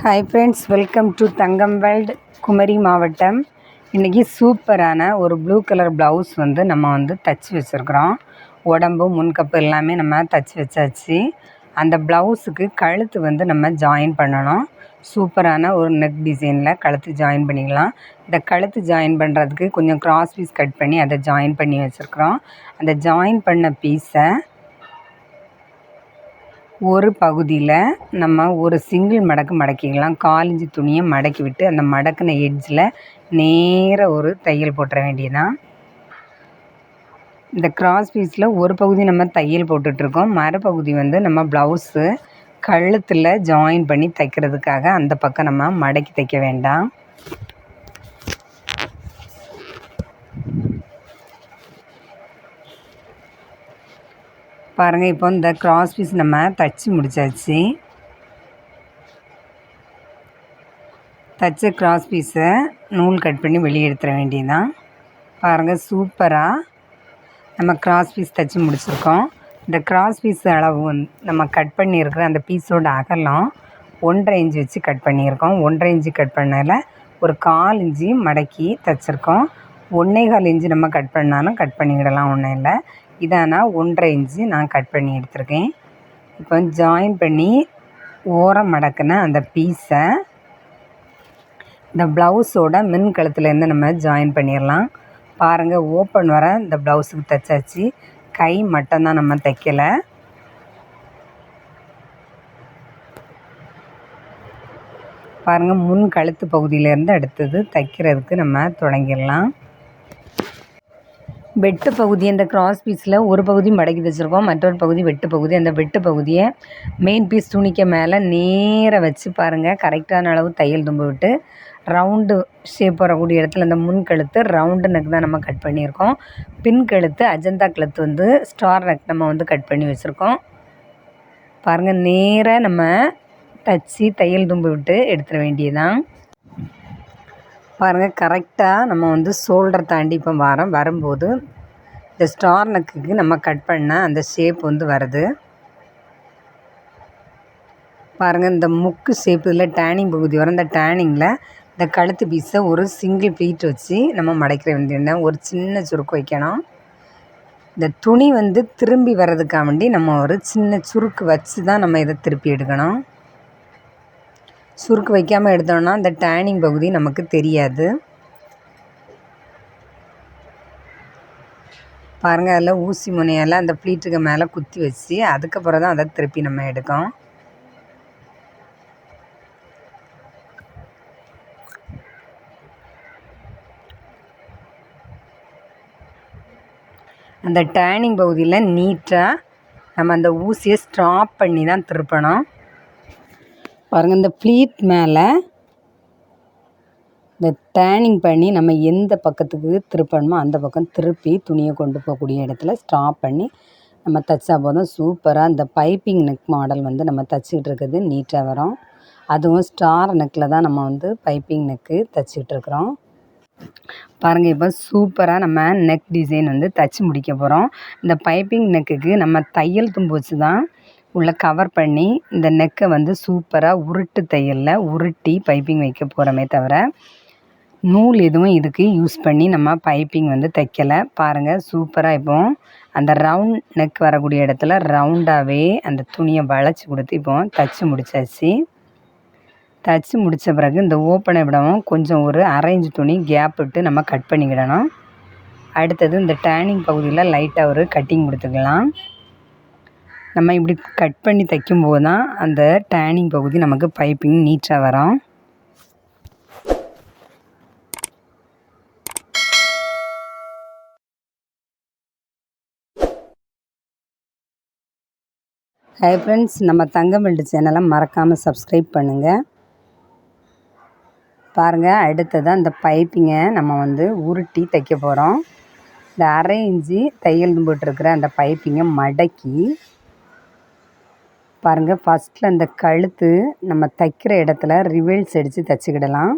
Hi friends, welcome to Thangam world, Kumari மாவட்டம். இன்றைக்கி சூப்பரான ஒரு ப்ளூ கலர் ப்ளவுஸ் நம்ம தச்சு வச்சுருக்குறோம். உடம்பு முன்கப்பு எல்லாமே நம்ம தச்சு வச்சாச்சு. அந்த ப்ளவுஸுக்கு கழுத்து நம்ம ஜாயின் பண்ணணும். சூப்பரான ஒரு நெக் டிசைனில் கழுத்து ஜாயின் பண்ணிக்கலாம். இந்த கழுத்து ஜாயின் பண்ணுறதுக்கு கொஞ்சம் கிராஸ் பீஸ் கட் பண்ணி அதை ஜாயின் பண்ணி வச்சுருக்குறோம். அந்த ஜாயின் பண்ண பீஸை ஒரு பகுதியில் நம்ம ஒரு சிங்கிள் மடக்கு மடக்கிக்கலாம். 1/4 இன்ச்சு துணியை மடக்கி விட்டு அந்த மடக்கின எட்ஜில் நேராக ஒரு தையல் போட்டுற வேண்டியதான். இந்த கிராஸ் பீஸில் ஒரு பகுதி நம்ம தையல் போட்டுட்ருக்கோம். மறுபகுதி நம்ம ப்ளவுஸு கழுத்தில் ஜாயின் பண்ணி தைக்கிறதுக்காக அந்த பக்கம் நம்ம மடக்கி தைக்க வேண்டாம். பாருங்கள், இப்போ இந்த கிராஸ் பீஸ் நம்ம தைச்சி முடித்தாச்சு. தைச்ச கிராஸ் பீஸை நூல் கட் பண்ணி வெளியே எடுத்துட வேண்டியதுதான். பாருங்கள், சூப்பராக நம்ம கிராஸ் பீஸ் தைச்சி முடிச்சிருக்கோம். இந்த கிராஸ் பீஸ் அளவு நம்ம கட் பண்ணியிருக்கிற அந்த பீஸோட அகலம் 1.5 இன்ச்சு வச்சு கட் பண்ணியிருக்கோம். 1.5 இன்ச்சு கட் பண்ணதில் ஒரு 1/4 இன்ச்சு மடக்கி தைச்சிருக்கோம். 1.25 இன்ச்சு நம்ம கட் பண்ணாலும் கட் பண்ணிக்கிடலாம், ஒன்றும் இல்லை. இதானா 1.5 இன்ச்சு நான் கட் பண்ணி எடுத்திருக்கேன். இப்போ ஜாயின் பண்ணி ஓரம் மடக்கின அந்த பீஸை இந்த ப்ளவுஸோட மின் கழுத்துலேருந்து நம்ம ஜாயின் பண்ணிடலாம். பாருங்கள், ஓப்பன் வர இந்த ப்ளவுஸுக்கு தைச்சாச்சு. கை மட்டும்தான் நம்ம தைக்கலை. பாருங்கள், முன் கழுத்து பகுதியிலேருந்து அடுத்தது தைக்கிறதுக்கு நம்ம தொடங்கிடலாம். வெட்டு பகுதி அந்த கிராஸ் பீஸில் ஒரு பகுதி மடக்கி தைச்சிருக்கோம், மற்றொரு பகுதி வெட்டு பகுதி. அந்த வெட்டு பகுதியை மெயின் பீஸ் துணிக்க மேலே நேராக வச்சு பாருங்கள், கரெக்டான அளவு தையல் தும்பு விட்டு ரவுண்டு ஷேப் வரக்கூடிய இடத்துல அந்த முன் கழுத்து ரவுண்டு நெக் தான் நம்ம கட் பண்ணியிருக்கோம். பின் கழுத்து அஜந்தா கழுத்து ஸ்டார் நெக் நம்ம கட் பண்ணி வச்சுருக்கோம். பாருங்கள், நேராக நம்ம தச்சு தையல் தும்பு விட்டு எடுத்துட வேண்டியதுதான். பாருங்கள், கரெக்டாக நம்ம ஷோல்டர் தாண்டி இப்போ வரும்போது இந்த ஸ்டார் நெக்குக்கு நம்ம கட் பண்ண அந்த ஷேப் வருது. பாருங்கள், இந்த முக்கு ஷேப் இதில் டேனிங் பகுதி வரும். இந்த டேனிங்கில் இந்த கழுத்து பீஸை ஒரு சிங்கிள் ப்ளீட் வச்சு நம்ம மடக்கிற வேண்டிய ஒரு சின்ன சுருக்கு வைக்கணும். இந்த துணி திரும்பி வர்றதுக்காக வேண்டி நம்ம ஒரு சின்ன சுருக்கு வச்சு தான் நம்ம இதை திருப்பி எடுக்கணும். சுருக்கு வைக்காமல் எடுத்தோம்னா அந்த டேனிங் பகுதி நமக்கு தெரியாது. பாருங்கள், அதில் ஊசி முனையால் அந்த ப்ளீட்டுக்கு மேலே குத்தி வச்சு அதுக்கப்புறம் தான் அதை திருப்பி நம்ம எடுக்கோம். அந்த டேனிங் பகுதியில் நீட்டாக நம்ம அந்த ஊசியை ஸ்டாப் பண்ணி தான் திருப்பணும். பாருங்கள், இந்த ப்ளீட் மேலே இந்த டேனிங் பண்ணி நம்ம எந்த பக்கத்துக்கு திருப்பணுமோ அந்த பக்கம் திருப்பி துணியை கொண்டு போகக்கூடிய இடத்துல ஸ்டாப் பண்ணி நம்ம தைச்சா போதும். சூப்பராக இந்த பைப்பிங் நெக் மாடல் நம்ம தைச்சிக்கிட்டு இருக்கிறது நீட்டாக வரும். அதுவும் ஸ்டார் நெக்கில் தான் நம்ம பைப்பிங் நெக்கு தைச்சிக்கிட்டு இருக்கிறோம். பாருங்கள், இப்போ சூப்பராக நம்ம நெக் டிசைன் தைச்சி முடிக்க போகிறோம். இந்த பைப்பிங் நெக்குக்கு நம்ம தையல் தும்பு வச்சு தான் உள்ளே கவர் பண்ணி இந்த நெக்கை சூப்பராக உருட்டு தையலில் உருட்டி பைப்பிங் வைக்க போகிறோமே தவிர நூல் எதுவும் இதுக்கு யூஸ் பண்ணி நம்ம பைப்பிங் தைக்கலை. பாருங்கள், சூப்பராக இப்போ அந்த ரவுண்ட் நெக் வரக்கூடிய இடத்துல ரவுண்டாகவே அந்த துணியை வளைச்சி கொடுத்து இப்போ தைச்சி முடித்தாச்சு. தைச்சி முடித்த பிறகு இந்த ஓப்பனை விடவும் கொஞ்சம் ஒரு 1/2 இன்ச்சு துணி கேப் விட்டு நம்ம கட் பண்ணிக்கிடணும். அடுத்தது இந்த டேனிங் பகுதியில் லைட்டாக ஒரு கட்டிங் கொடுத்துக்கலாம். நம்ம இப்படி கட் பண்ணி தைக்கும்போது தான் அந்த டேனிங் பகுதி நமக்கு பைப்பிங் நீட்டாக வரும். ஹாய் ஃப்ரெண்ட்ஸ், நம்ம தங்கம் வேர்ல்டு சேனலை மறக்காமல் சப்ஸ்கிரைப் பண்ணுங்கள். பாருங்கள், அடுத்ததாக இந்த பைப்பிங்கை நம்ம உருட்டி தைக்க போகிறோம். இந்த 1/2 இன்ச்சு தையல் போட்டிருக்கிற அந்த பைப்பிங்கை மடக்கி பாருங்கள், ஃபஸ்ட்டில் இந்த கழுத்து நம்ம தைக்கிற இடத்துல ரிவர்ஸ் அடித்து தைச்சிக்கிடலாம்.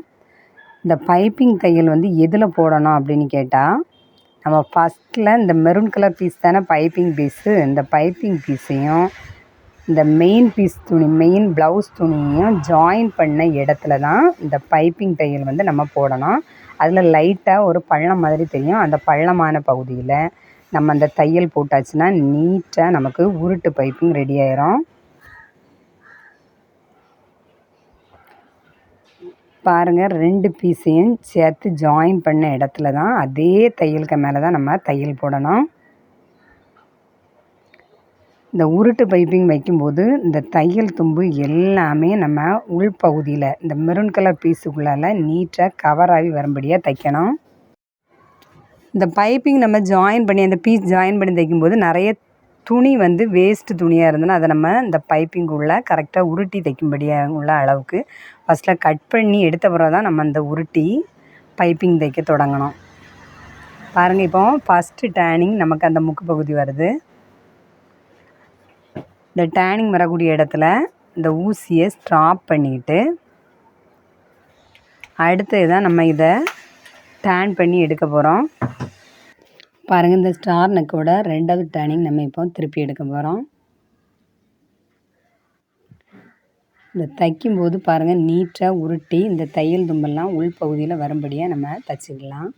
இந்த பைப்பிங் தையல் எதில் போடணும் அப்படின்னு கேட்டால், நம்ம ஃபஸ்ட்டில் இந்த மெரூன் கலர் பீஸ் தானே பைப்பிங் பீஸு, இந்த பைப்பிங் பீஸையும் இந்த மெயின் பீஸ் துணி மெயின் ப்ளவுஸ் துணியையும் ஜாயின் பண்ண இடத்துல தான் இந்த பைப்பிங் தையல் வந்து நம்ம போடணும். அதில் லைட்டாக ஒரு பள்ளம் மாதிரி தெரியும். அந்த பள்ளமான பகுதியில் நம்ம அந்த தையல் போட்டாச்சுன்னா நீட்டாக நமக்கு உருட்டு பைப்பிங் ரெடி ஆயிரும். பாருங்கள், 2 பீஸையும் சேர்த்து ஜாயின் பண்ண இடத்துல தான் அதே தையலுக்கு மேலே தான் நம்ம தையல் போடணும். இந்த உருட்டு பைப்பிங் வைக்கும்போது இந்த தையல் தும்பு எல்லாமே நம்ம உள்பகுதியில் இந்த மெரூன் கலர் பீஸுக்குள்ளால் நீட்டாக கவர் ஆகி வரும்படியாக தைக்கணும். இந்த பைப்பிங் நம்ம ஜாயின் பண்ணி அந்த பீஸ் ஜாயின் பண்ணி தைக்கும்போது நிறைய துணி வந்து வேஸ்ட்டு துணியாக இருந்ததுன்னா அதை நம்ம இந்த பைப்பிங்குள்ளே கரெக்டாக உருட்டி தைக்கும்படியாக உள்ள அளவுக்கு ஃபஸ்ட்டில் கட் பண்ணி எடுத்த பிறகு தான் நம்ம அந்த உருட்டி பைப்பிங் தைக்க தொடங்கணும். பாருங்கள், இப்போ ஃபஸ்ட்டு டேனிங் நமக்கு அந்த முக்கு பகுதி வருது. இந்த டேனிங் வரக்கூடிய இடத்துல இந்த ஊசியை ஸ்டாப் பண்ணிவிட்டு அடுத்தது தான் நம்ம இதை டேன் பண்ணி எடுக்க போகிறோம். பாருங்கள், இந்த ஸ்டார் நெக்கோட 2வது டேனிங் நம்ம இப்போ திருப்பி எடுக்க போகிறோம். இந்த தைக்கும்போது பாருங்கள், நீட்டாக உருட்டி இந்த தையல் தும்பெல்லாம் உள்பகுதியில் வரும்படியாக நம்ம தைச்சிக்கலாம்.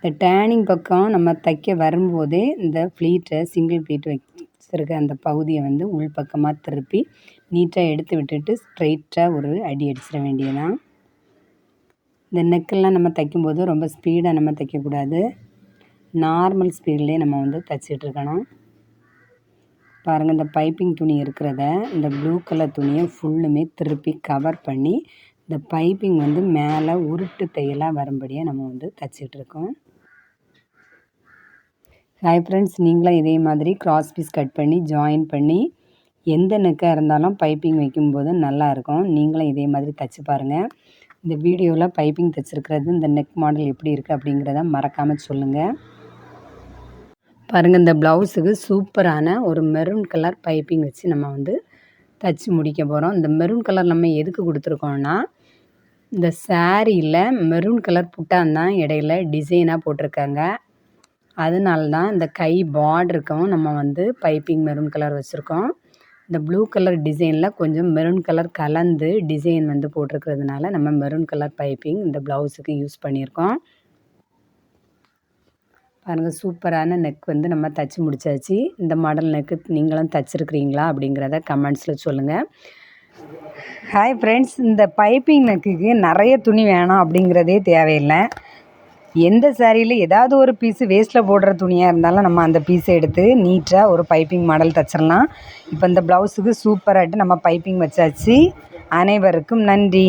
இந்த டேனிங் பக்கம் நம்ம தைக்க வரும்போதே இந்த ப்ளீட்டை சிங்கிள் ப்ளீட் வச்சுருக்க அந்த பகுதியை வந்து உள்பக்கமாக திருப்பி நீட்டாக எடுத்து விட்டுட்டு ஸ்ட்ரைட்டாக ஒரு அடி அடிச்சிட வேண்டியதான். இந்த நெக்கெல்லாம் நம்ம தைக்கும்போது ரொம்ப ஸ்பீடாக நம்ம தைக்கக்கூடாது. நார்மல் ஸ்பீட்லேயே நம்ம வந்து தைச்சிட்ருக்கணும். பாருங்கள், இந்த பைப்பிங் துணி இருக்கிறத இந்த ப்ளூ கலர் துணியை ஃபுல்லுமே திருப்பி கவர் பண்ணி இந்த பைப்பிங் வந்து மேலே உருட்டு தையலாக வரும்படியாக நம்ம வந்து தைச்சிட்ருக்கோம். ஹாய் ஃப்ரெண்ட்ஸ், நீங்களும் இதே மாதிரி கிராஸ் பீஸ் கட் பண்ணி ஜாயின் பண்ணி எந்த நெக்காக இருந்தாலும் பைப்பிங் வைக்கும்போது நல்லாயிருக்கும். நீங்களும் இதே மாதிரி தைச்சி பாருங்கள். இந்த வீடியோவில் பைப்பிங் தைச்சிருக்கிறது இந்த நெக் மாடல் எப்படி இருக்குது அப்படிங்கிறத மறக்காமல் சொல்லுங்கள். பாருங்கள், இந்த ப்ளவுஸுக்கு சூப்பரான ஒரு மெரூன் கலர் பைப்பிங் வச்சு நம்ம வந்து தைச்சி முடிக்க போகிறோம். இந்த மெரூன் கலர் நம்ம எதுக்கு கொடுத்துருக்கோன்னா, இந்த சாரியில் மெரூன் கலர் புட்டான் தான் இடையில டிசைனாக போட்டிருக்காங்க. அதனால தான் இந்த கை பார்டருக்கும் நம்ம வந்து பைப்பிங் மெரூன் கலர் வச்சுருக்கோம். இந்த ப்ளூ கலர் டிசைனில் கொஞ்சம் மெரூன் கலர் கலந்து டிசைன் வந்து போட்டிருக்கிறதுனால நம்ம மெரூன் கலர் பைப்பிங் இந்த ப்ளவுஸுக்கு யூஸ் பண்ணியிருக்கோம். பாருங்கள், சூப்பரான நெக் வந்து நம்ம தைச்சி முடித்தாச்சு. இந்த மாடல் நெக்கு நீங்களும் தைச்சிருக்கிறீங்களா அப்படிங்கிறத கமெண்ட்ஸில் சொல்லுங்கள். ஹாய் ஃப்ரெண்ட்ஸ், இந்த பைப்பிங் நெக்குக்கு நிறைய துணி வேணும் அப்படிங்கிறதே தேவையில்லை. எந்த சாரியில் ஏதாவது ஒரு பீஸு வேஸ்ட்டில் போடுற துணியாக இருந்தாலும் நம்ம அந்த பீஸை எடுத்து நீட்டாக ஒரு பைப்பிங் மாடல் தைச்சிடலாம். இப்போ இந்த ப்ளவுஸுக்கு சூப்பராகிட்டு நம்ம பைப்பிங் வச்சாச்சு. அனைவருக்கும் நன்றி.